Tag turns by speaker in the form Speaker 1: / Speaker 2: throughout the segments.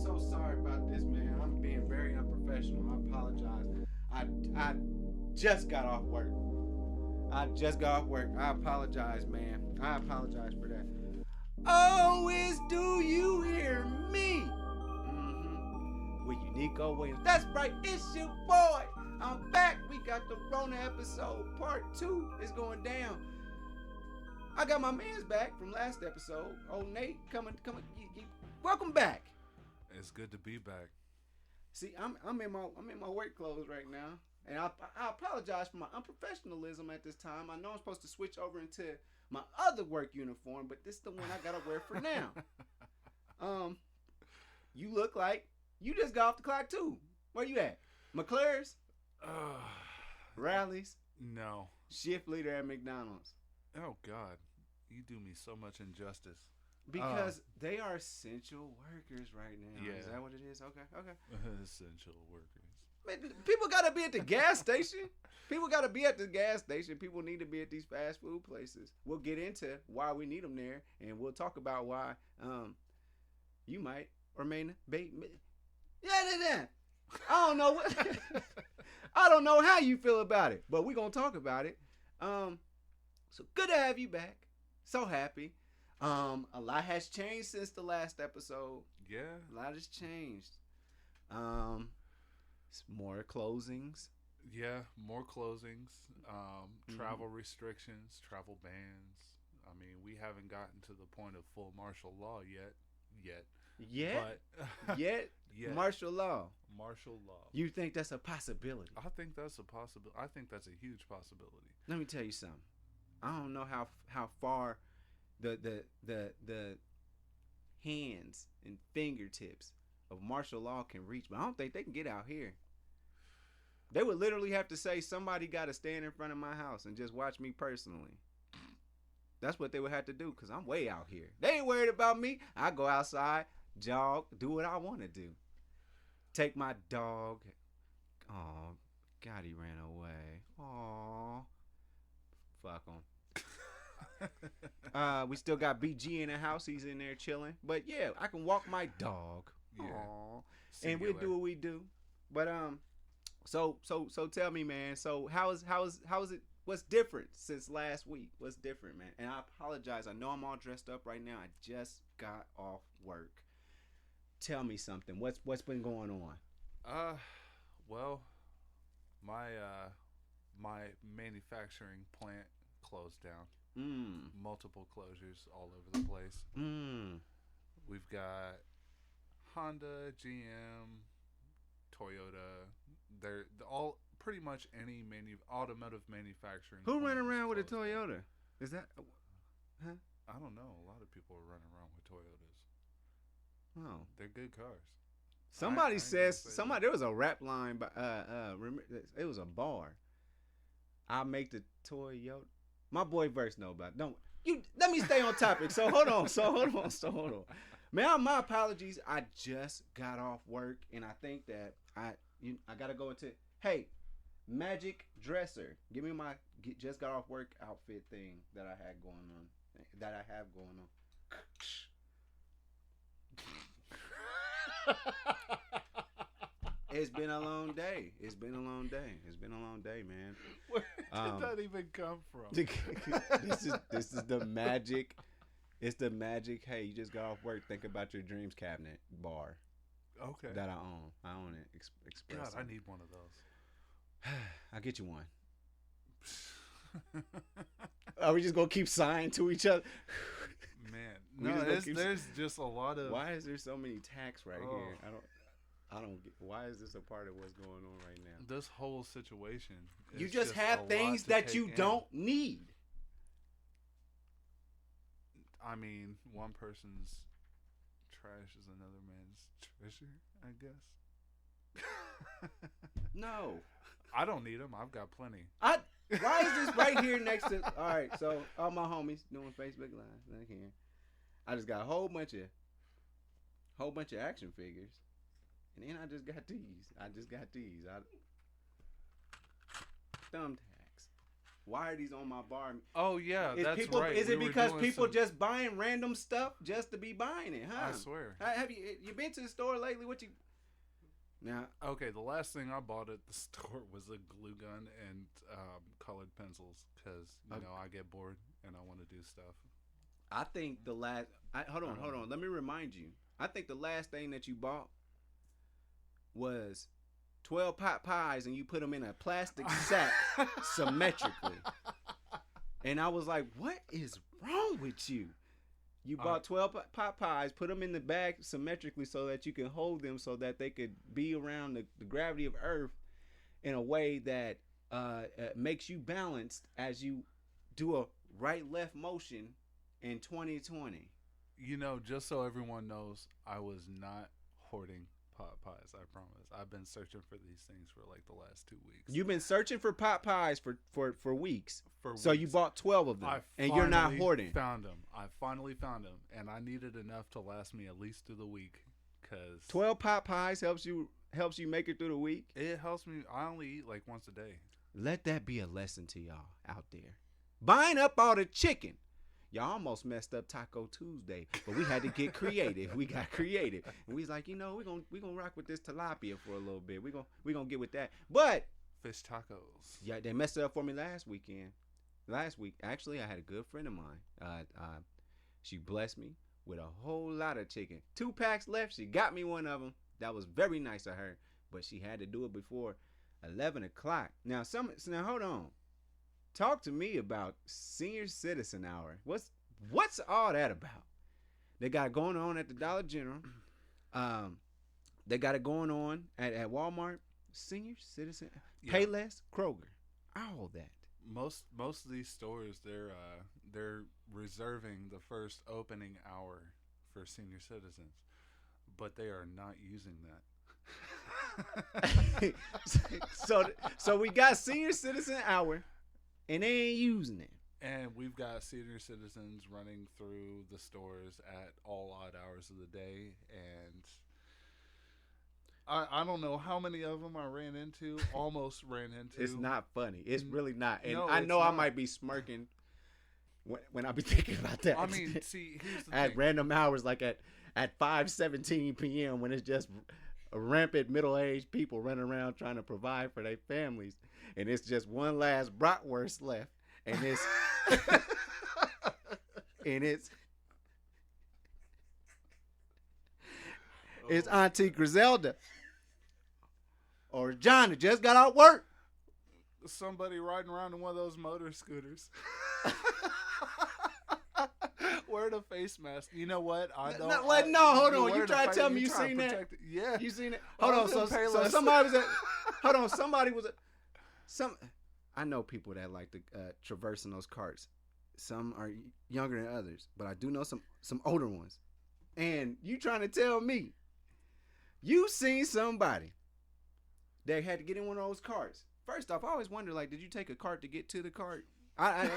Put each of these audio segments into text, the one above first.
Speaker 1: so sorry about this, man. I'm being very unprofessional. I apologize. I just got off work. I apologize, man. I apologize for that. Always do you hear me? With Unico Williams. That's right, it's your boy. I'm back. We got the Rona episode. Part 2 is going down. I got my man's back from last episode. Old Nate, coming. Welcome back.
Speaker 2: It's good to be back.
Speaker 1: See, I'm in my work clothes right now, and I apologize for my unprofessionalism at this time. I know I'm supposed to switch over into my other work uniform, but this is the one I gotta wear for now. You look like you just got off the clock too. Where you at? McClare's? Rallies?
Speaker 2: No.
Speaker 1: Shift leader at McDonald's.
Speaker 2: Oh God, you do me so much injustice.
Speaker 1: Because they are essential workers right now.
Speaker 2: Yeah.
Speaker 1: Is that what it is? Okay.
Speaker 2: Essential workers.
Speaker 1: Man, people gotta be at the gas station. People need to be at these fast food places. We'll get into why we need them there, and we'll talk about why you might or may not be. Yeah. I don't know what. I don't know how you feel about it, but we're gonna talk about it. So good to have you back. So happy. A lot has changed since the last episode.
Speaker 2: Yeah.
Speaker 1: A lot has changed. More closings.
Speaker 2: Yeah, more closings. Travel restrictions, travel bans. I mean, we haven't gotten to the point of full martial law yet. But
Speaker 1: Martial law.
Speaker 2: Martial law.
Speaker 1: You think that's a possibility?
Speaker 2: I think that's a possibility. I think that's a huge possibility.
Speaker 1: Let me tell you something. I don't know how far the hands and fingertips of martial law can reach, but I don't think they can get out here. They would literally have to say somebody got to stand in front of my house and just watch me personally. That's what they would have to do, because I'm way out here. They ain't worried about me. I go outside, jog, do what I want to do. Take my dog. Oh, God, he ran away. Oh, fuck him. We still got BG in the house. He's in there chilling. But yeah, I can walk my dog.
Speaker 2: Yeah.
Speaker 1: Aww. And we'll do what we do. But so tell me, man. So how is it? What's different since last week? What's different, man? And I apologize. I know I'm all dressed up right now. I just got off work. Tell me something. What's been going on?
Speaker 2: Well, my manufacturing plant closed down. Multiple closures all over the place. We've got Honda, GM, Toyota. They're all pretty much any automotive manufacturing.
Speaker 1: Who ran around with a
Speaker 2: closed down.
Speaker 1: Toyota? Is that? Huh?
Speaker 2: I don't know. A lot of people are running around with Toyotas.
Speaker 1: Oh,
Speaker 2: They're good cars.
Speaker 1: somebody
Speaker 2: I
Speaker 1: says
Speaker 2: ain't gonna say
Speaker 1: somebody. There was a rap line, but it was a bar. I make the Toyota. My boy Verse know about it. Don't you? Let me stay on topic. So hold on. Man, my apologies. I just got off work, and I think that I gotta go into. Hey, Magic Dresser, give me my just got off work outfit thing that I have going on. It's been a long day. It's been a long day, man.
Speaker 2: Where did that even come from?
Speaker 1: This is the magic. It's the magic. Hey, you just got off work. Think about your dreams cabinet bar.
Speaker 2: Okay.
Speaker 1: That I own. I own it. Express.
Speaker 2: God, I need one of those.
Speaker 1: I'll get you one. Are we just gonna keep sighing to each other?
Speaker 2: Man, no. There's just a lot of.
Speaker 1: Why is there so many tacks right here? I don't get. Why is this a part of what's going on right now?
Speaker 2: This whole situation.
Speaker 1: You just have things that you don't need.
Speaker 2: I mean, one person's trash is another man's treasure, I guess.
Speaker 1: No.
Speaker 2: I don't need them. I've got plenty.
Speaker 1: Why is this right here next to? All right, so all my homies doing Facebook Live right here. I just got a whole bunch of action figures, and then I just got these. Thumbtacks. Why are these on my bar?
Speaker 2: Oh yeah,
Speaker 1: Is
Speaker 2: that's
Speaker 1: people,
Speaker 2: right.
Speaker 1: Is it
Speaker 2: We were
Speaker 1: because
Speaker 2: doing
Speaker 1: people
Speaker 2: some-
Speaker 1: just buying random stuff just to be buying it, huh?
Speaker 2: I swear.
Speaker 1: Have you been to the store lately? What you? Now,
Speaker 2: Okay, the last thing I bought at the store was a glue gun and colored pencils because I get bored and I want to do stuff.
Speaker 1: I think the last. Hold on. Let me remind you. I think the last thing that you bought was 12 pot pies and you put them in a plastic sack symmetrically. And I was like, what is wrong with you? You bought 12 pot pies, put them in the bag symmetrically so that you can hold them so that they could be around the gravity of Earth in a way that makes you balanced as you do a right-left motion in 2020.
Speaker 2: Just so everyone knows, I was not hoarding pot pies. I promise. I've been searching for these things for like the last 2 weeks.
Speaker 1: You've been searching for pot pies for weeks. So
Speaker 2: weeks.
Speaker 1: you bought 12 of them, and you're not hoarding.
Speaker 2: I finally found them, and I needed enough to last me at least through the week. Cause
Speaker 1: 12 pot pies helps you make it through the week.
Speaker 2: It helps me. I only eat like once a day.
Speaker 1: Let that be a lesson to y'all out there. Buying up all the chicken. Y'all almost messed up Taco Tuesday, but we had to get creative. We got creative, and we was like, we're gonna rock with this tilapia for a little bit. We're gonna get with that. But
Speaker 2: fish tacos.
Speaker 1: Yeah, they messed it up for me last week, actually, I had a good friend of mine. She blessed me with a whole lot of chicken. 2 packs left. She got me one of them. That was very nice of her, but she had to do it before 11 o'clock. Now hold on. Talk to me about Senior Citizen Hour. What's all that about? They got it going on at the Dollar General. They got it going on at Walmart. Senior Citizen, Payless, Kroger, all that.
Speaker 2: Most of these stores, they're reserving the first opening hour for senior citizens, but they are not using that.
Speaker 1: so we got Senior Citizen Hour. And they ain't using it.
Speaker 2: And we've got senior citizens running through the stores at all odd hours of the day. And I don't know how many of them I almost ran into.
Speaker 1: It's not funny. It's really not. And
Speaker 2: No,
Speaker 1: I know
Speaker 2: not.
Speaker 1: I might be smirking when I be thinking about that.
Speaker 2: I mean, see, here's the
Speaker 1: at
Speaker 2: thing.
Speaker 1: random hours, like at 5:17 p.m. when it's just rampant middle-aged people running around trying to provide for their families. And it's just one last bratwurst left. And it's... it's Auntie Griselda. Or John that just got out work.
Speaker 2: Somebody riding around in one of those motor scooters. Wearing a face mask. You know what? I don't.
Speaker 1: Hold on. You try to tell me you seen that?
Speaker 2: Yeah.
Speaker 1: You seen it? Hold on. So somebody was at. Hold on. Somebody was at. I know people that like to traverse in those carts. Some are younger than others, but I do know some older ones. And you trying to tell me you seen somebody that had to get in one of those carts? First off, I always wonder, like, did you take a cart to get to the cart? I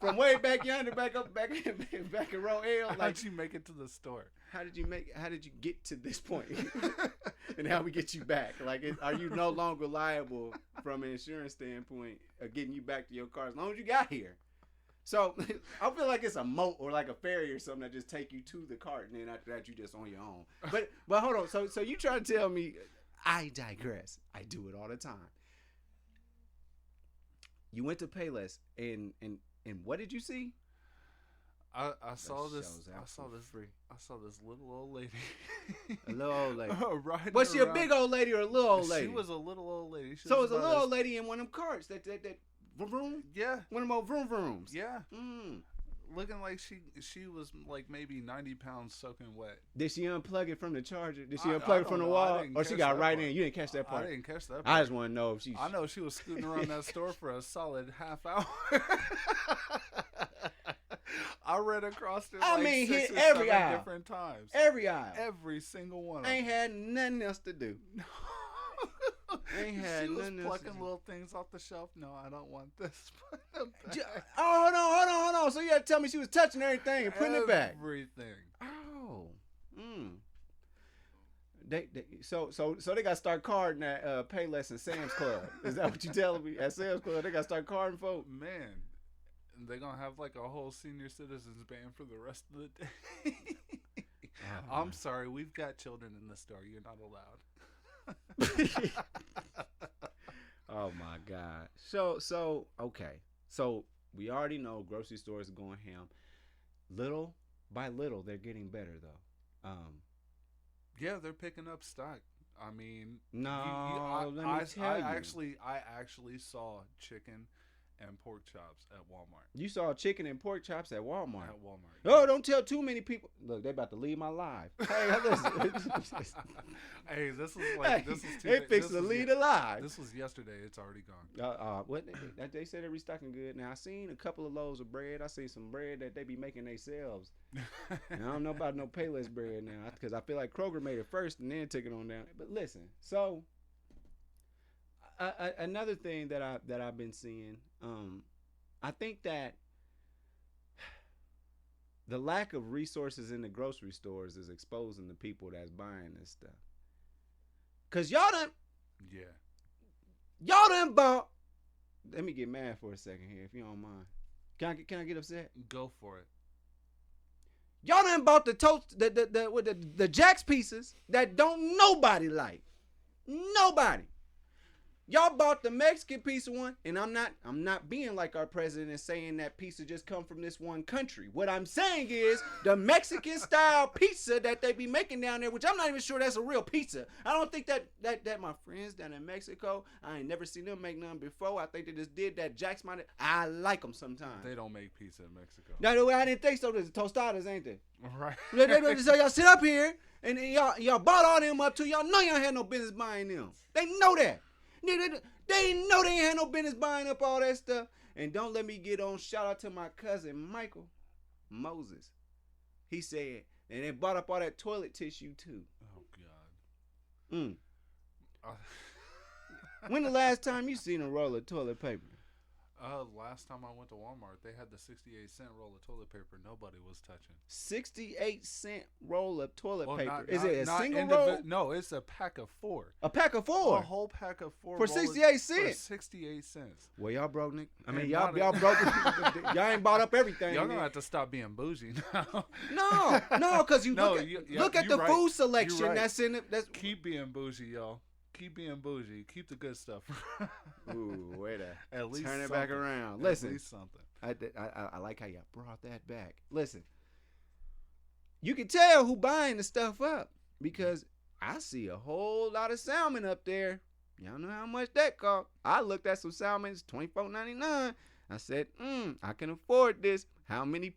Speaker 1: from way back yonder, back in row L. Like,
Speaker 2: how'd you make it to the store?
Speaker 1: How did you get to this point? And how we get you back? Like, are you no longer liable from an insurance standpoint of getting you back to your car as long as you got here? So I feel like it's a moat or like a ferry or something that just take you to the cart, and then after that you just on your own. But hold on. So you try to tell me? I digress. I do it all the time. You went to Payless, and what did you see?
Speaker 2: I saw this little old lady.
Speaker 1: A little old lady.
Speaker 2: Riding
Speaker 1: Was she a
Speaker 2: around.
Speaker 1: big old lady or a little old lady?
Speaker 2: She was a little old lady.
Speaker 1: So it was a little old lady in one of them carts that vroom?
Speaker 2: Yeah.
Speaker 1: One of them old vroom vrooms.
Speaker 2: Yeah. Looking like she was like maybe 90 pounds soaking wet.
Speaker 1: Did she unplug it from the charger? Did she unplug it from the wall? Or she got right in? You didn't catch that part?
Speaker 2: I didn't catch that part.
Speaker 1: I just want to know if she...
Speaker 2: I know she was scooting around that store for a solid half hour. I ran across it like six or
Speaker 1: every
Speaker 2: seven
Speaker 1: aisle.
Speaker 2: different times.
Speaker 1: Every aisle.
Speaker 2: Every single one.
Speaker 1: I ain't had nothing else to do.
Speaker 2: She was plucking little things off the shelf. No, I don't want this.
Speaker 1: Hold on. So you had to tell me she was touching everything and putting it back.
Speaker 2: Everything.
Speaker 1: Oh. So they got to start carding at Payless and Sam's Club. Is that what you telling me? At Sam's Club, they got to start carding folks.
Speaker 2: Man, they're gonna have like a whole senior citizens band for the rest of the day. I'm sorry, we've got children in the store. You're not allowed.
Speaker 1: Oh my God. So okay. So we already know grocery stores are going ham. Little by little, they're getting better though.
Speaker 2: Yeah, they're picking up stock. I mean,
Speaker 1: let me tell you.
Speaker 2: I actually saw chicken and pork chops at Walmart.
Speaker 1: You saw chicken and pork chops at Walmart.
Speaker 2: At Walmart.
Speaker 1: Oh, don't tell too many people. Look, they about to leave my live. Hey, listen.
Speaker 2: Hey, this is like this is
Speaker 1: they fixing to leave alive.
Speaker 2: This was yesterday. It's already gone.
Speaker 1: What they said they're restocking good. Now I seen a couple of loaves of bread. I seen some bread that they be making themselves. And I don't know about no Payless bread now because I feel like Kroger made it first and then took it on down. But listen, so another thing that I've been seeing, I think that the lack of resources in the grocery stores is exposing the people that's buying this stuff. Cause y'all done bought. Let me get mad for a second here, if you don't mind. Can I get upset?
Speaker 2: Go for it.
Speaker 1: Y'all done bought the Jack's pieces that don't nobody like. Nobody. Y'all bought the Mexican pizza one, and I'm not being like our president and saying that pizza just come from this one country. What I'm saying is the Mexican style pizza that they be making down there, which I'm not even sure that's a real pizza. I don't think that my friends down in Mexico, I ain't never seen them make none before. I think they just did that Jack's Minded. I like them sometimes.
Speaker 2: They don't make pizza in Mexico.
Speaker 1: No, I didn't think so. There's tostadas, ain't they?
Speaker 2: Right.
Speaker 1: So y'all sit up here and y'all bought all them up too. Y'all know y'all had no business buying them. They know that. They know they ain't had no business buying up all that stuff. And don't let me get on. Shout out to my cousin Michael Moses. He said, and they bought up all that toilet tissue too.
Speaker 2: Oh God.
Speaker 1: When the last time you seen a roll of toilet paper?
Speaker 2: Last time I went to Walmart, they had the 68-cent roll of toilet paper. Nobody was touching.
Speaker 1: 68-cent roll of toilet paper. Is it a single roll?
Speaker 2: No, it's a pack of 4.
Speaker 1: A pack of 4.
Speaker 2: A whole pack of 4
Speaker 1: for 68 cents.
Speaker 2: For 68 cents.
Speaker 1: Well, y'all broke, Nick. I mean, y'all broke. Y'all ain't bought up everything.
Speaker 2: Y'all gonna have to stop being bougie now.
Speaker 1: No, because look at the food selection
Speaker 2: right.
Speaker 1: that's in it. That's
Speaker 2: keep being bougie, y'all. Keep being bougie. Keep the good stuff.
Speaker 1: Ooh, wait a
Speaker 2: at least
Speaker 1: turn it
Speaker 2: something.
Speaker 1: back around. Listen,
Speaker 2: at least something.
Speaker 1: I like how you brought that back. Listen, you can tell who buying the stuff up because I see a whole lot of salmon up there. Y'all know how much that cost. I looked at some salmon, it's $24.99. I said, I can afford this. How many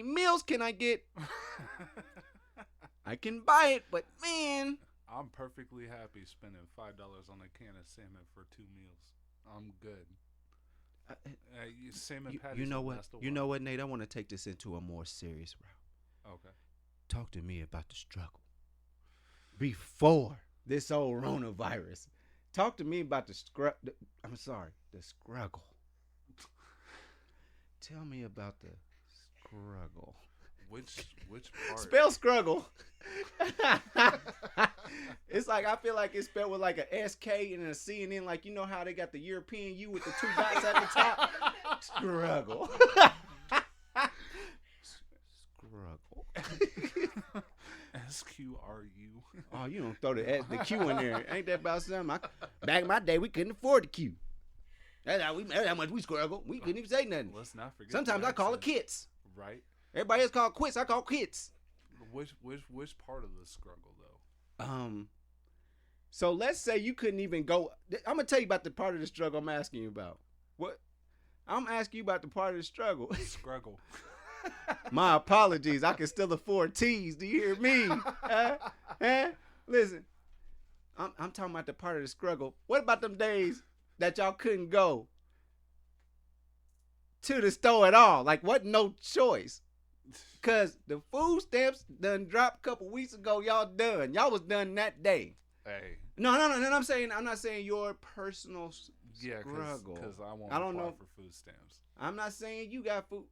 Speaker 1: meals can I get? I can buy it, but man,
Speaker 2: I'm perfectly happy spending $5 on a can of salmon for 2 meals. I'm good. Salmon patties.
Speaker 1: You know what? You know what, Nate? I want to take this into a more serious route.
Speaker 2: Okay.
Speaker 1: Talk to me about the struggle before this old Rona virus. Talk to me about the struggle. Tell me about the struggle.
Speaker 2: Which part?
Speaker 1: Spell struggle. It's like I feel like it's spelled with like a SK and a C and then like you know how they got the European U with the 2 dots at the top. Struggle. Struggle.
Speaker 2: SQRU.
Speaker 1: Oh, you don't throw the Q in there. Ain't that about something? Back in my day, we couldn't afford the Q. That's how much we struggle. We couldn't even say nothing.
Speaker 2: Let's not forget.
Speaker 1: Sometimes I call it kits.
Speaker 2: Right.
Speaker 1: Everybody else call quits. I call kits.
Speaker 2: Which part of the struggle though?
Speaker 1: So let's say you couldn't even go. I'm gonna tell you about the part of the struggle I'm asking you about. What? I'm asking you about the part of the struggle.
Speaker 2: Struggle.
Speaker 1: My apologies. I can still afford T's. Do you hear me? Listen, I'm talking about the part of the struggle. What about them days that y'all couldn't go to the store at all? Like, what? No choice. Cause the food stamps done dropped a couple weeks ago. Y'all done. Y'all was done that day.
Speaker 2: Hey.
Speaker 1: No. I'm not saying your personal struggle.
Speaker 2: Because I
Speaker 1: don't know
Speaker 2: for food stamps.
Speaker 1: I'm not saying you got food.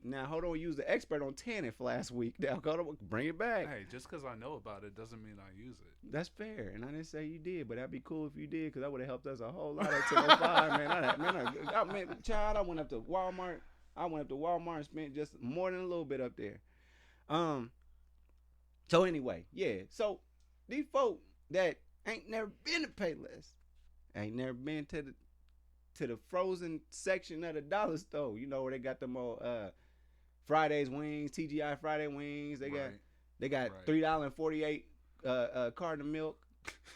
Speaker 1: now hold on. We used the expert on TANF last week. Now go to bring it back.
Speaker 2: Hey, just because I know about it doesn't mean I use it.
Speaker 1: That's fair, and I didn't say you did, but that'd be cool if you did, because that would have helped us a whole lot at 10:05, man. Child, I went up to Walmart. And spent just more than a little bit up there. So anyway, yeah. So these folk that ain't never been to Payless, ain't never been to the frozen section of the dollar store. You know where they got them old Fridays wings, TGI Friday wings. They got $3.48 carton of milk.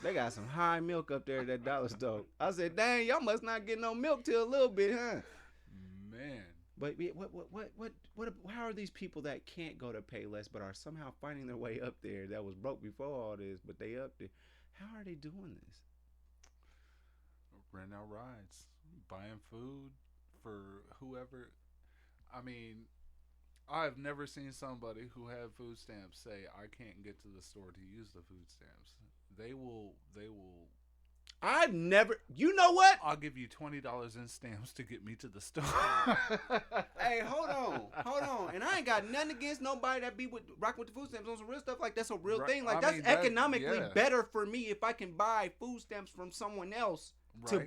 Speaker 1: They got some high milk up there at that dollar store. I said, dang, y'all must not get no milk till a little bit, huh?
Speaker 2: Man.
Speaker 1: But what? How are these people that can't go to Payless but are somehow finding their way up there? That was broke before all this, but they up there. How are they doing this?
Speaker 2: Rent out rides, buying food for whoever. I mean, I've never seen somebody who had food stamps say, I can't get to the store to use the food stamps. They will.
Speaker 1: I've never. You know what?
Speaker 2: I'll give you $20 in stamps to get me to the store.
Speaker 1: Hey, hold on. And I ain't got nothing against nobody that be rocking with the food stamps on some real stuff. Like, that's a real thing. Like, that's economically better for me if I can buy food stamps from someone else to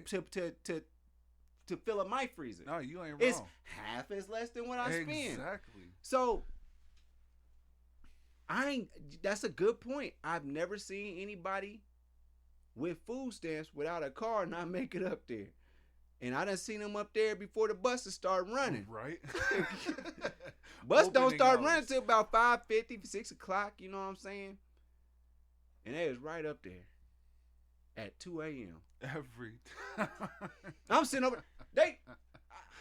Speaker 1: fill up my freezer.
Speaker 2: No, you ain't wrong.
Speaker 1: It's half as less than what I spend.
Speaker 2: Exactly.
Speaker 1: So that's a good point. I've never seen anybody with food stamps without a car not make it up there. And I done seen them up there before the buses start running.
Speaker 2: Right.
Speaker 1: Bus don't start running till about 5:50, 6 o'clock, you know what I'm saying? And they was right up there at 2 a.m.
Speaker 2: Every time.
Speaker 1: I'm sitting over.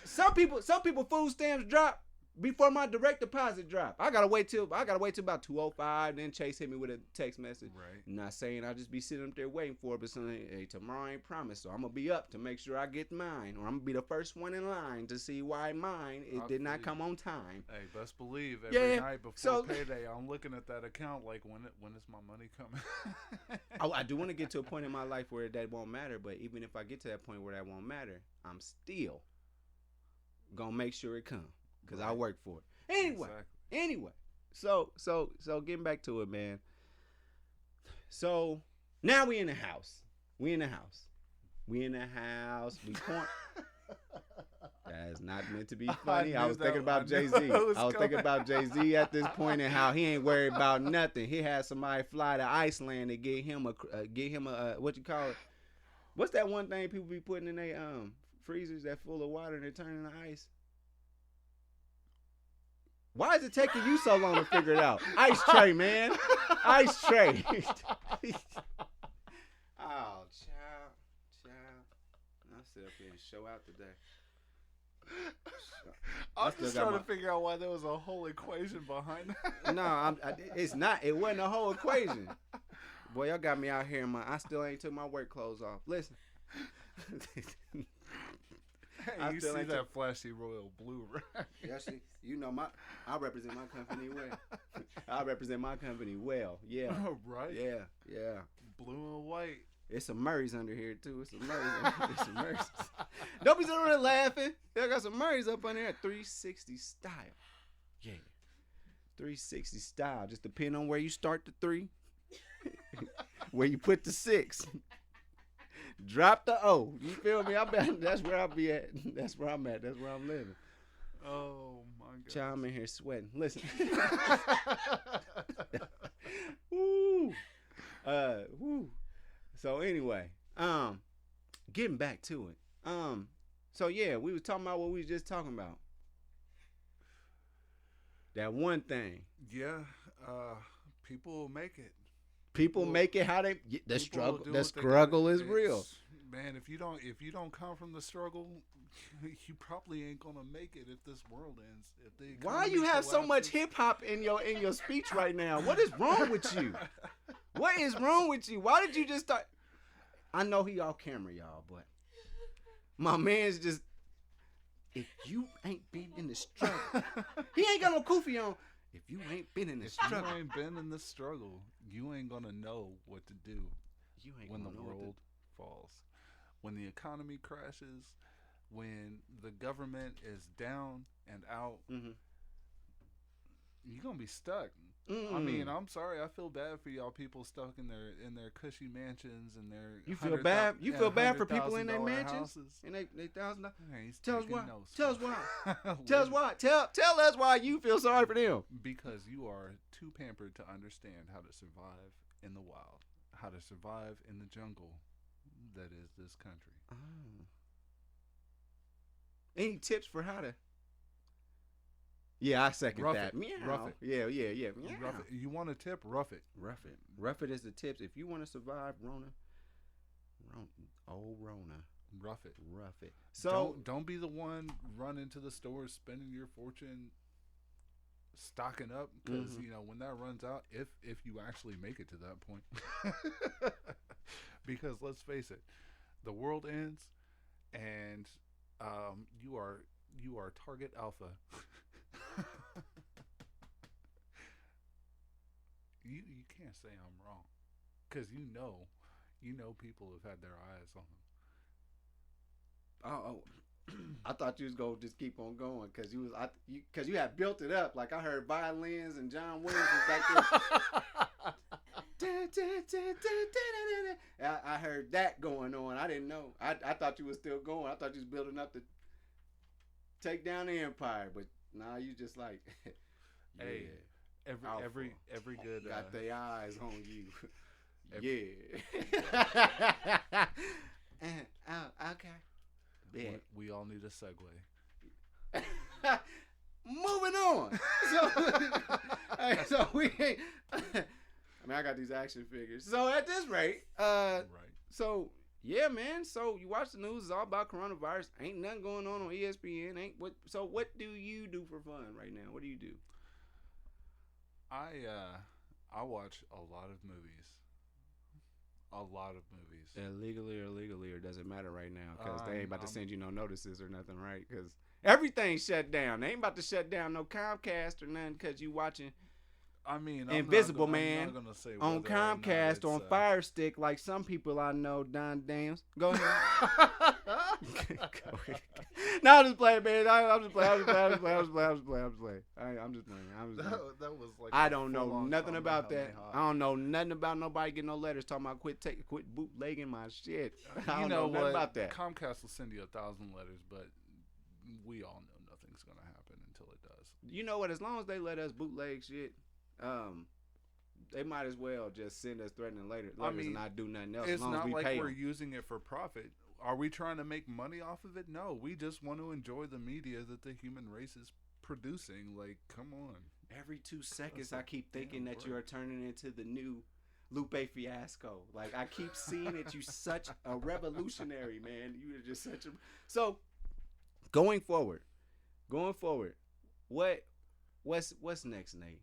Speaker 1: Some people food stamps drop before my direct deposit drop. I gotta wait till about 2:05. Then Chase hit me with a text message.
Speaker 2: Right.
Speaker 1: Not saying I'll just be sitting up there waiting for it, but saying, hey, tomorrow ain't promised, so I'm gonna be up to make sure I get mine, or I'm gonna be the first one in line to see why mine did not come on time.
Speaker 2: Hey, best believe every night before payday, I'm looking at that account like, when is my money coming?
Speaker 1: I do want to get to a point in my life where that won't matter, but even if I get to that point where that won't matter, I'm still gonna make sure it comes. Because I work for it. Anyway. So getting back to it, man. So now we in the house. We point. That's not meant to be funny. I was thinking about Jay-Z. I was thinking about Jay-Z at this point and how he ain't worried about nothing. He had somebody fly to Iceland to get him a what you call it? What's that one thing people be putting in their freezers that full of water and they're turning to ice? Why is it taking you so long to figure it out? Ice tray, man. Ice tray. Oh, child. I'll sit up here and show out today.
Speaker 2: I'm just trying to figure out why there was a whole equation behind that.
Speaker 1: No, it's not. It wasn't a whole equation. Boy, y'all got me out here I still ain't took my work clothes off. Listen.
Speaker 2: Hey, you see that flashy royal blue, right?
Speaker 1: Yeah, you know I represent my company well. I represent my company well. Yeah.
Speaker 2: Oh, right.
Speaker 1: Yeah.
Speaker 2: Blue and white.
Speaker 1: It's some Murrays under here too. It's some Murrays. Don't be sitting there laughing. They got some Murrays up under here. 360 style. Yeah. 360 style. Just depend on where you start the 3, where you put the 6. Drop the O. You feel me? That's where I'll be at. That's where I'm at. That's where I'm living.
Speaker 2: Oh my God.
Speaker 1: Child, I'm in here sweating. Listen. Woo. Woo. So anyway, getting back to it. So yeah, we was talking about what we was just talking about. That one thing.
Speaker 2: Yeah. People make it.
Speaker 1: People make it how the struggle is real.
Speaker 2: Man, if you don't come from the struggle, you probably ain't gonna make it if this world ends.
Speaker 1: Why you have so much hip hop in your speech right now? What is wrong with you? What is wrong with you? Why did you just start? I know he off camera, y'all, but my man's just. If you ain't been in the struggle, he ain't got no kufi on. If you ain't been in the struggle,
Speaker 2: you ain't been in the struggle, you ain't gonna know what to do when the world falls. When the economy crashes, when the government is down and out,
Speaker 1: Mm-hmm.
Speaker 2: you're gonna be stuck. I
Speaker 1: Mm.
Speaker 2: mean, I'm sorry. I feel bad for y'all people stuck in their cushy mansions and their
Speaker 1: You feel bad? You feel bad for people in their mansions
Speaker 2: houses.
Speaker 1: and they $1,000.
Speaker 2: Man, he's
Speaker 1: Tell us
Speaker 2: taking
Speaker 1: why.
Speaker 2: notes,
Speaker 1: Tell us
Speaker 2: bro.
Speaker 1: why. Tell us why. Tell us why you feel sorry for them.
Speaker 2: Because you are too pampered to understand how to survive in the wild, how to survive in the jungle that is this country.
Speaker 1: Oh. Any tips for how to? Yeah, I second
Speaker 2: Rough
Speaker 1: that.
Speaker 2: it.
Speaker 1: Meow.
Speaker 2: Rough it.
Speaker 1: Yeah. Meow.
Speaker 2: Rough it. You want a tip? Rough it.
Speaker 1: Rough it. Rough it is the tips. If you want to survive Rona, Rona.
Speaker 2: Rough it.
Speaker 1: Rough it. So
Speaker 2: don't be the one running to the store spending your fortune stocking up because
Speaker 1: Mhm.
Speaker 2: you know when that runs out, if you actually make it to that point, because let's face it, the world ends, and you are target alpha. you can't say I'm wrong because you know people have had their eyes on them.
Speaker 1: oh, I thought you was gonna just keep on going because you had built it up. Like I heard violins and John Williams was back there. I heard that going on. I didn't know. I thought you was still going. I thought you was building up to take down the empire, but now you just like, yeah,
Speaker 2: Hey,
Speaker 1: Alpha.
Speaker 2: every good
Speaker 1: got their eyes on you. Okay.
Speaker 2: we all need a segue.
Speaker 1: Moving on. So we ain't. I mean, I got these action figures. So at this rate,
Speaker 2: Right.
Speaker 1: So yeah, man. So you watch the news; it's all about coronavirus. Ain't nothing going on ESPN. Ain't what? So what do you do for fun right now? What do you do?
Speaker 2: I watch a lot of movies. A lot of movies.
Speaker 1: Illegally or legally, or does it matter right now? Because they ain't about to
Speaker 2: I'm-
Speaker 1: send you no notices or nothing, right? Because everything's shut down. They ain't about to shut down no Comcast or nothing because you watching
Speaker 2: I mean,
Speaker 1: Invisible
Speaker 2: I'm
Speaker 1: Man
Speaker 2: not gonna say
Speaker 1: on
Speaker 2: whether or not
Speaker 1: Comcast
Speaker 2: it's,
Speaker 1: on Fire Stick like some people I know. Don Dams. Go ahead. Go ahead. No, I'm just playing, man. I'm just playing. I'm just playing.
Speaker 2: That was like
Speaker 1: I
Speaker 2: a
Speaker 1: don't know
Speaker 2: full-on
Speaker 1: nothing about that.
Speaker 2: Kamehameha.
Speaker 1: I don't know nothing about nobody getting no letters talking about quit bootlegging my shit. I don't know nothing
Speaker 2: what?
Speaker 1: about that.
Speaker 2: Comcast will send you 1,000 letters, but we all know nothing's gonna happen until it does.
Speaker 1: You know what? As long as they let us bootleg shit, they might as well just send us threatening letters and not do nothing else.
Speaker 2: It's
Speaker 1: as long
Speaker 2: not
Speaker 1: as we
Speaker 2: like
Speaker 1: pay
Speaker 2: we're
Speaker 1: 'em.
Speaker 2: using it for profit. Are we trying to make money off of it? No, we just want to enjoy the media that the human race is producing. Like, come on.
Speaker 1: Every 2 seconds,
Speaker 2: That's
Speaker 1: I keep thinking
Speaker 2: damn
Speaker 1: that you
Speaker 2: break.
Speaker 1: are turning into the new Lupe Fiasco. Like I keep seeing that you such a revolutionary, man. You are just such a. So, going forward, what's next, Nate?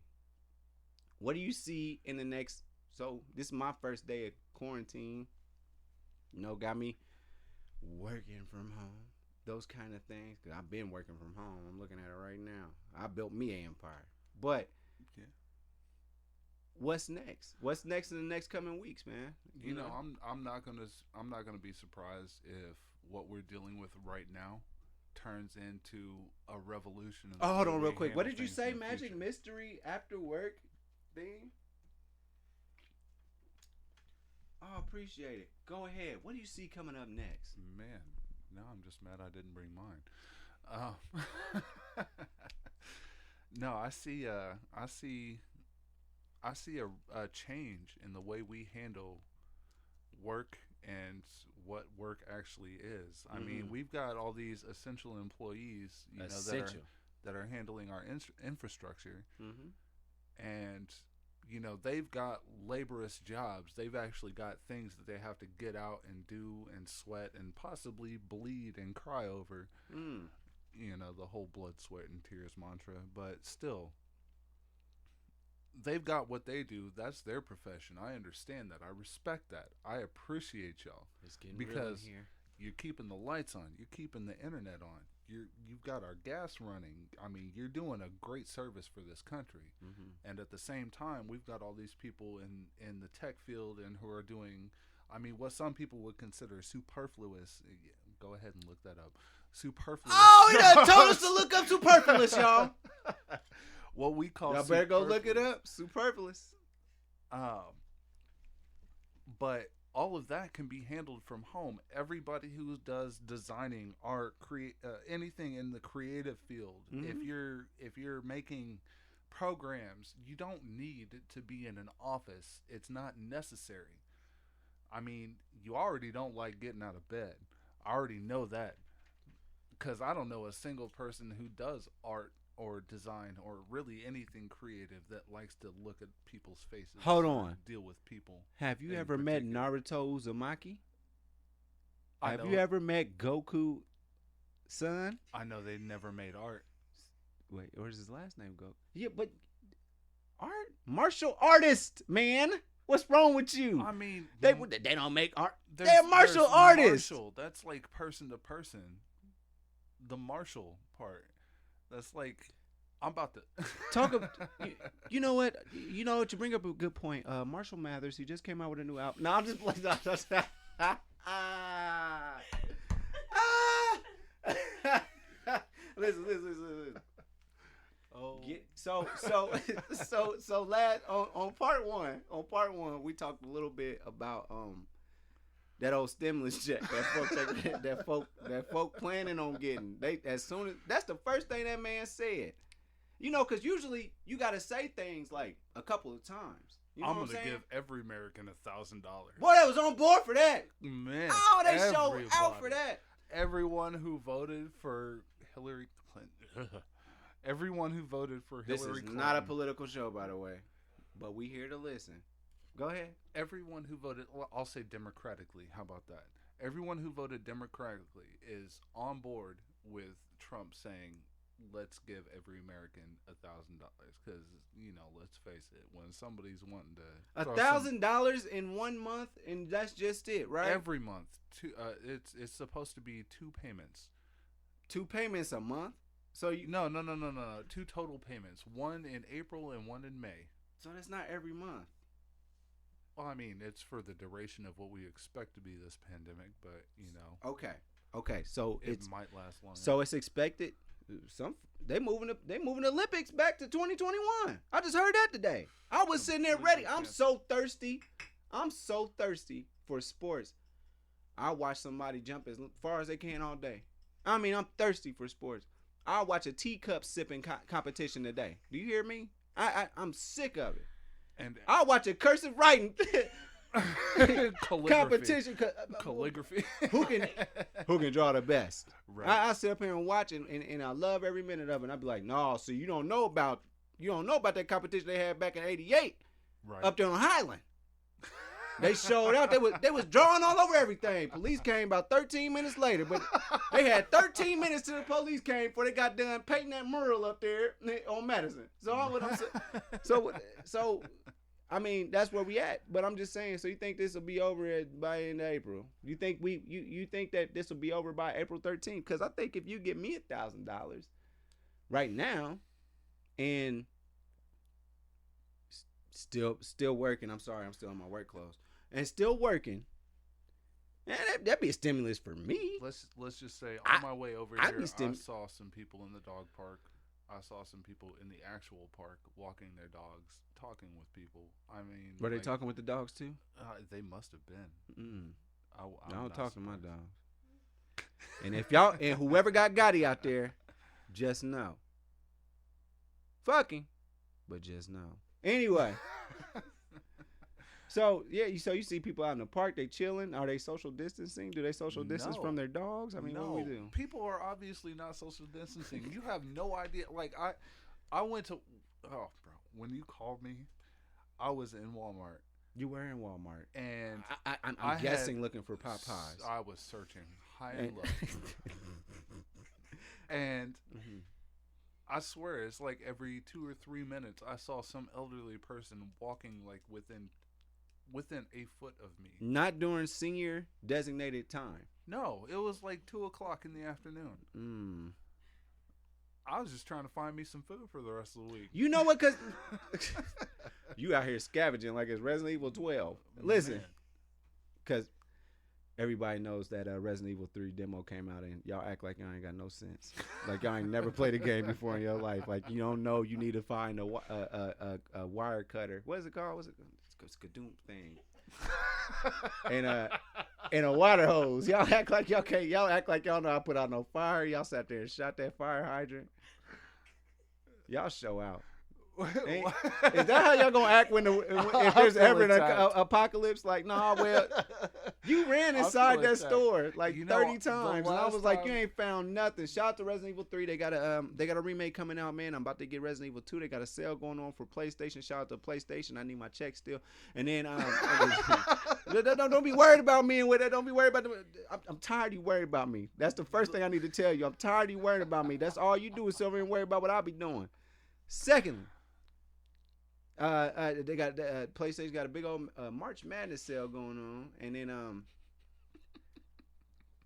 Speaker 1: What do you see in the next? So this is my first day of quarantine. You know, got me working from home. Those kind of things. Cause I've been working from home. I'm looking at it right now. I built me an empire. But
Speaker 2: Yeah.
Speaker 1: what's next? What's next in the next coming weeks, man?
Speaker 2: You know, I'm not gonna be surprised if what we're dealing with right now turns into a revolution. In the
Speaker 1: Oh, hold
Speaker 2: way
Speaker 1: on,
Speaker 2: we
Speaker 1: real quick. What
Speaker 2: handle
Speaker 1: did you
Speaker 2: things in
Speaker 1: say?
Speaker 2: the
Speaker 1: Magic
Speaker 2: future.
Speaker 1: mystery after work thing? Oh, appreciate it. Go ahead. What do you see coming up next?
Speaker 2: Man, now I'm just mad I didn't bring mine. No, I see a change in the way we handle work and what work actually is. I mean,
Speaker 1: Mhm.
Speaker 2: we've got all these essential employees, you know,
Speaker 1: Essential.
Speaker 2: that are handling our infrastructure,
Speaker 1: Mm-hmm.
Speaker 2: and you know they've got laborious jobs. They've actually got things that they have to get out and do and sweat and possibly bleed and cry over.
Speaker 1: Mm.
Speaker 2: You know, the whole blood, sweat, and tears mantra. But still, they've got what they do. That's their profession. I understand that. I respect that. I appreciate y'all.
Speaker 1: It's getting real in
Speaker 2: Because
Speaker 1: here.
Speaker 2: you're keeping the lights on. You're keeping the internet on. You've got our gas running. I mean, you're doing a great service for this country.
Speaker 1: Mm-hmm.
Speaker 2: And at the same time, we've got all these people in the tech field and who are doing, I mean, what some people would consider superfluous, Go ahead and look that up. Superfluous.
Speaker 1: Oh, he done told us to look up superfluous, y'all.
Speaker 2: What we call
Speaker 1: Y'all better go look it up. Superfluous.
Speaker 2: But all of that can be handled from home. Everybody who does designing, art, anything in the creative field, if you're making programs, you don't need to be in an office. It's not necessary. I mean, you already don't like getting out of bed. I already know that. Because I don't know a single person who does art or design or really anything creative that likes to look at people's faces.
Speaker 1: Hold on.
Speaker 2: Deal with people.
Speaker 1: Have you ever met Naruto Uzumaki? Have
Speaker 2: know.
Speaker 1: You ever met Goku son?
Speaker 2: I know they never made art.
Speaker 1: Wait, where's his last name go? Yeah, but art? Martial artist, man. What's wrong with you?
Speaker 2: I mean,
Speaker 1: they don't make art. They're martial artists.
Speaker 2: That's like person to person. The martial part. That's like, I'm about to
Speaker 1: talk about. You know what? You know what? You bring up a good point. Marshall Mathers, he just came out with a new album. No, I'm just playing. Listen.
Speaker 2: Oh.
Speaker 1: So last on part one, we talked a little bit about that old stimulus check that folk planning on getting. That's the first thing that man said. You know, because usually you got to say things like a couple of times. You know
Speaker 2: I'm
Speaker 1: gonna
Speaker 2: give every American $1,000.
Speaker 1: Boy, that was on board for that.
Speaker 2: Man,
Speaker 1: oh, they showed out for that.
Speaker 2: Everyone who voted for Hillary Clinton. Everyone who voted for Hillary Clinton.
Speaker 1: This is not a political show, by the way, but we here to listen. Go ahead.
Speaker 2: Everyone who voted, well, I'll say democratically. How about that? Everyone who voted democratically is on board with Trump saying, let's give every American $1,000. Because, you know, let's face it, when somebody's wanting to
Speaker 1: $1,000 in 1 month, and that's just it, right?
Speaker 2: Every month. It's supposed to be 2 payments.
Speaker 1: 2 payments a month? So you
Speaker 2: No. 2 total payments. 1 in April and 1 in May.
Speaker 1: So that's not every month.
Speaker 2: Well, I mean, it's for the duration of what we expect to be this pandemic, but, you know.
Speaker 1: Okay. So
Speaker 2: it might last longer.
Speaker 1: So it's expected. They moving the Olympics back to 2021. I just heard that today. I was sitting there ready. I'm so thirsty for sports. I watch somebody jump as far as they can all day. I mean, I'm thirsty for sports. I'll watch a teacup sipping competition today. Do you hear me? I'm sick of it.
Speaker 2: And
Speaker 1: I'll watch a cursive writing competition.
Speaker 2: Calligraphy.
Speaker 1: Who can draw the best?
Speaker 2: Right.
Speaker 1: I sit up here and watch and I love every minute of it. And I'd be like, no, so you don't know about that competition they had back in '88,
Speaker 2: right,
Speaker 1: up there on Highland. They showed out. They was drawing all over everything. Police came about 13 minutes later, but they had 13 minutes till the police came before they got done painting that mural up there on Madison. So I mean, that's where we at. But I'm just saying. So you think this will be over by end of April? You think you think that this will be over by April 13th? Because I think if you give me $1,000 right now, and still working. I'm sorry, I'm still in my work clothes. And still working. Man, that'd be a stimulus for me.
Speaker 2: Let's just say on my way over here, I saw some people in the dog park. I saw some people in the actual park walking their dogs, talking with people. I mean,
Speaker 1: were they talking with the dogs too?
Speaker 2: They must have been.
Speaker 1: I don't talk to my dogs. And if y'all and whoever got Gotti out there, just know. Fucking, but just know. Anyway. So you see people out in the park, they chilling. Are they social distancing? Do they social distance from their dogs? I mean, what do we do?
Speaker 2: People are obviously not social distancing. You have no idea. Like I went to bro, when you called me, I was in Walmart.
Speaker 1: You were in Walmart,
Speaker 2: and
Speaker 1: I'm guessing looking for Popeyes.
Speaker 2: I was searching high and low, and I swear it's like every 2 or 3 minutes I saw some elderly person walking like within a foot of me.
Speaker 1: Not during senior designated time.
Speaker 2: No, it was like 2:00 in the afternoon. I was just trying to find me some food for the rest of the week.
Speaker 1: You know what? Cause you out here scavenging like it's Resident Evil 12. Listen, cause everybody knows that Resident Evil 3 demo came out, and y'all act like y'all ain't got no sense. Like y'all ain't never played a game before in your life. Like you don't know you need to find a wire cutter. What is it called? What's it? It's a Skadoom thing. and a water hose. Y'all act like y'all can't. Y'all act like y'all know how to put out no fire. Y'all sat there and shot that fire hydrant. Y'all show out. Is that how y'all gonna act if there's ever an apocalypse? Like, nah, well, you ran inside that store like 30 times, and I was like, you ain't found nothing. Shout out to Resident Evil 3. They got a remake coming out, man. I'm about to get Resident Evil 2. They got a sale going on for PlayStation. Shout out to PlayStation. I need my check still. And then don't be worried about me and with that. Don't be worried about them. I'm tired of you worried about me. That's the first thing I need to tell you. I'm tired of you worried about me. That's all you do is sit over and worry about what I be doing. Secondly, they got PlayStation got a big old March Madness sale going on, and then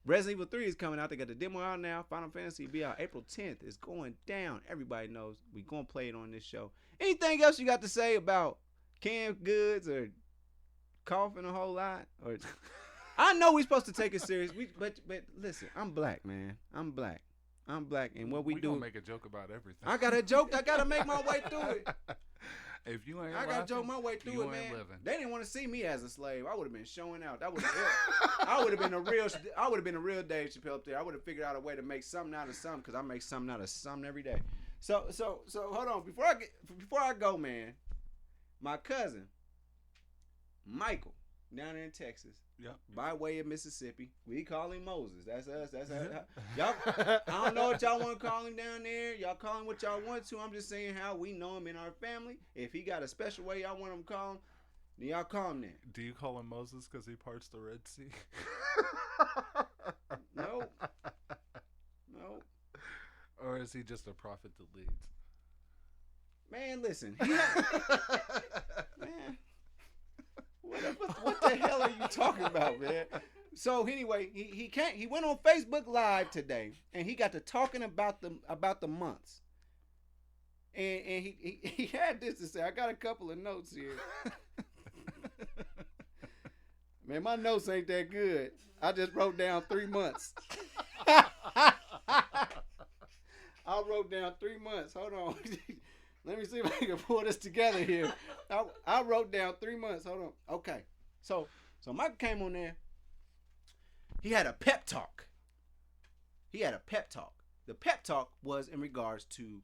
Speaker 1: Resident Evil 3 is coming out. They got the demo out now. Final Fantasy be out April 10th. It's going down. Everybody knows we gonna play it on this show. Anything else you got to say about canned goods or coughing a whole lot? Or I know we supposed to take it serious. But listen, I'm black, man. I'm black, and what we do.
Speaker 2: Gonna make a joke about everything.
Speaker 1: I got a joke. I gotta make my way through it.
Speaker 2: If you ain't,
Speaker 1: I gotta joke my way through it, man.
Speaker 2: Living.
Speaker 1: They didn't want to see me as a slave. I would have been showing out. I would have been a real Dave Chappelle up there. I would have figured out a way to make something out of something, because I make something out of something every day. So hold on. Before I go, man, my cousin Michael down there in Texas.
Speaker 2: Yep.
Speaker 1: By way of Mississippi. We call him Moses. That's us. That's y'all. I don't know what y'all want to call him down there. Y'all call him what y'all want to. I'm just saying how we know him in our family. If he got a special way y'all want him to call him, then y'all call him that.
Speaker 2: Do you call him Moses because he parts the Red Sea?
Speaker 1: No.
Speaker 2: Or is he just a prophet that leads?
Speaker 1: Man, listen. Man. What the hell are you talking about, man? So anyway, he went on Facebook Live today, and he got to talking about the months, and he had this to say. I got a couple of notes here. Man, my notes ain't that good. I just wrote down 3 months. I wrote down 3 months. Hold on. Let me see if I can pull this together here. I wrote down 3 months. Hold on. Okay. So Michael came on there. He had a pep talk. The pep talk was in regards to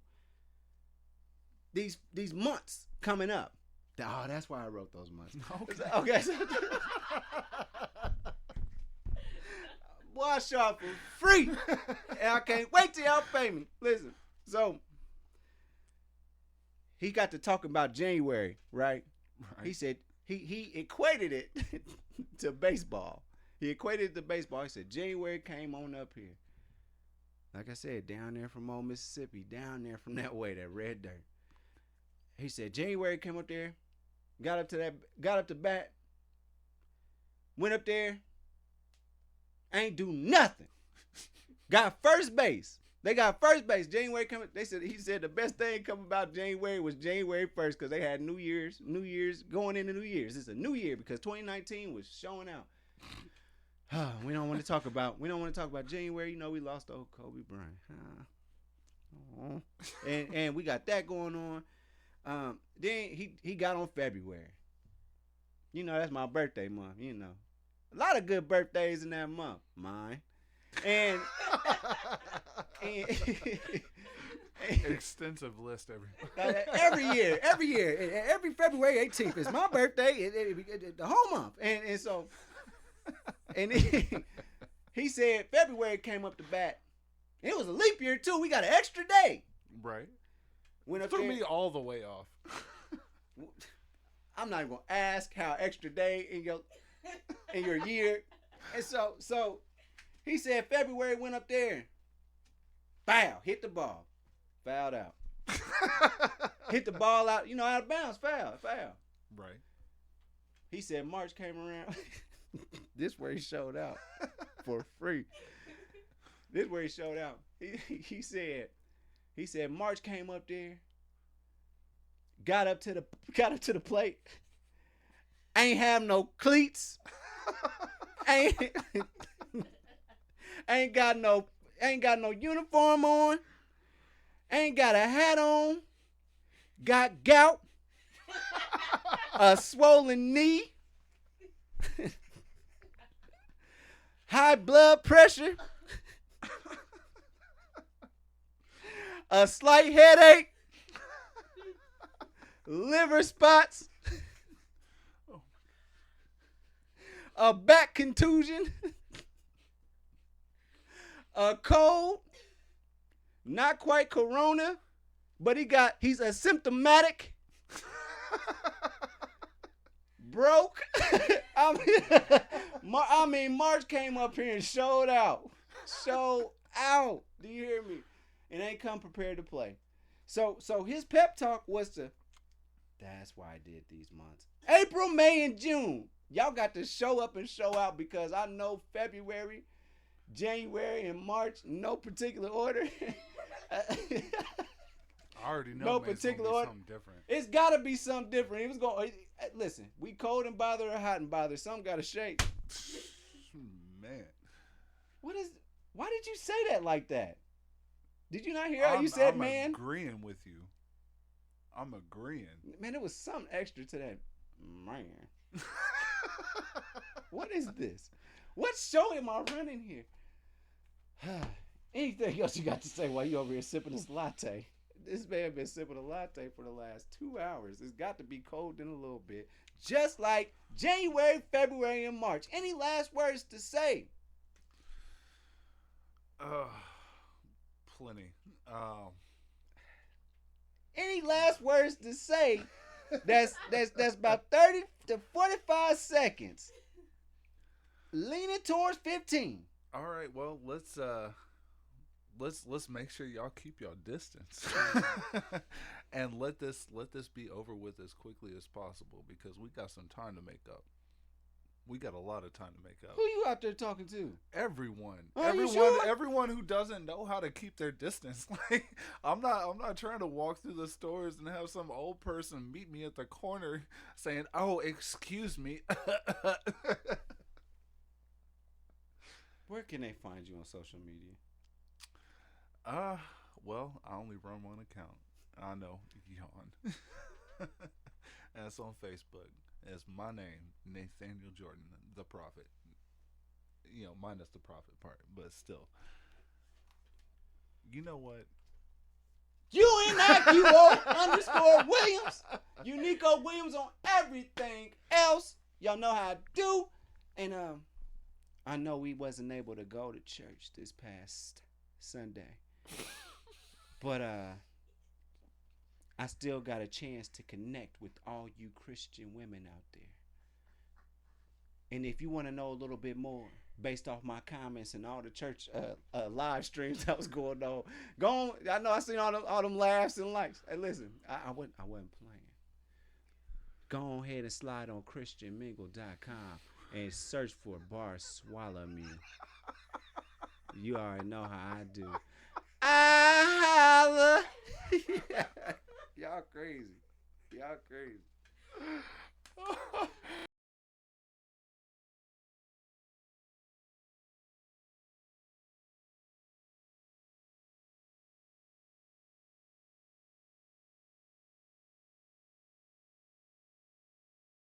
Speaker 1: these months coming up. Oh, that's why I wrote those months. Okay. Boy, I show up for free. And I can't wait till y'all pay me. Listen. So he got to talking about January, right? He said he equated it to baseball. He said January came on up here. Like I said, down there from old Mississippi, down there from that way, that red dirt. He said January came up there, got up to bat, went up there, ain't do nothing. Got first base. They got first base. January coming. He said the best thing coming about January was January 1st, because they had New Year's going into New Year's. It's a new year because 2019 was showing out. We don't want to talk about January. You know, we lost old Kobe Bryant. And we got that going on. Then he got on February. You know, that's my birthday month. You know, a lot of good birthdays in that month. Mine. And
Speaker 2: extensive list
Speaker 1: every year, every February 18th is my birthday. The whole month, and so, and he said February came up to bat. It was a leap year too. We got an extra day.
Speaker 2: Right.
Speaker 1: Went up
Speaker 2: Threw
Speaker 1: there.
Speaker 2: me all the way off.
Speaker 1: I'm not even gonna ask how extra day in your year, and so. He said February went up there. Foul. Hit the ball. Fouled out. Hit the ball out. You know, out of bounds. Foul.
Speaker 2: Right.
Speaker 1: He said March came around. This where he showed out for free. This where he showed out. He said March came up there. Got up to the plate. Ain't have no cleats. ain't ain't got no uniform on, ain't got a hat on, got gout, a swollen knee, high blood pressure, a slight headache, liver spots, a back contusion, a cold, not quite corona, but he's asymptomatic, broke. I mean, March came up here and showed out. Showed out. Do you hear me? And ain't come prepared to play. So his pep talk was that's why I did these months. April, May, and June. Y'all got to show up and show out because I know February, January, and March, no particular order.
Speaker 2: I already know.
Speaker 1: No particular order.
Speaker 2: Something different.
Speaker 1: It's got to be something different. He was going. Listen, we cold and bothered or hot and bothered. Something got to shake.
Speaker 2: Man,
Speaker 1: why did you say that like that? Did you not hear how you said, man?
Speaker 2: I'm agreeing with you. I'm agreeing.
Speaker 1: Man, there was something extra to that. Man. What is this? What show am I running here? Anything else you got to say while you over here sipping this latte? This man been sipping a latte for the last 2 hours. It's got to be cold in a little bit. Just like January, February, and March. Any last words to say?
Speaker 2: Plenty.
Speaker 1: Any last words to say? That's about 30 to 45 seconds. Leaning towards 15.
Speaker 2: All right, well, let's make sure y'all keep your distance. And let this be over with as quickly as possible because we got some time to make up. We got a lot of time to make up.
Speaker 1: Who you out there talking to?
Speaker 2: Everyone.
Speaker 1: You sure?
Speaker 2: Everyone who doesn't know how to keep their distance. Like I'm not trying to walk through the stores and have some old person meet me at the corner saying, "Oh, excuse me."
Speaker 1: Where can they find you on social media?
Speaker 2: Well, I only run one account. I know, yawn. And it's on Facebook. It's my name, Nathaniel Jordan, the Prophet. Minus the prophet part, but still. You know what?
Speaker 1: UNIQO_Williams. Unico Williams on everything else. Y'all know how I do. And I know we wasn't able to go to church this past Sunday. But I still got a chance to connect with all you Christian women out there. And if you want to know a little bit more based off my comments and all the church live streams that was going on, go on. I know I seen all them laughs and likes. Hey, listen, I wasn't playing. Go ahead and slide on christianmingle.com and search for Bar Swallow Me. You already know how I do. I holla. Y'all crazy.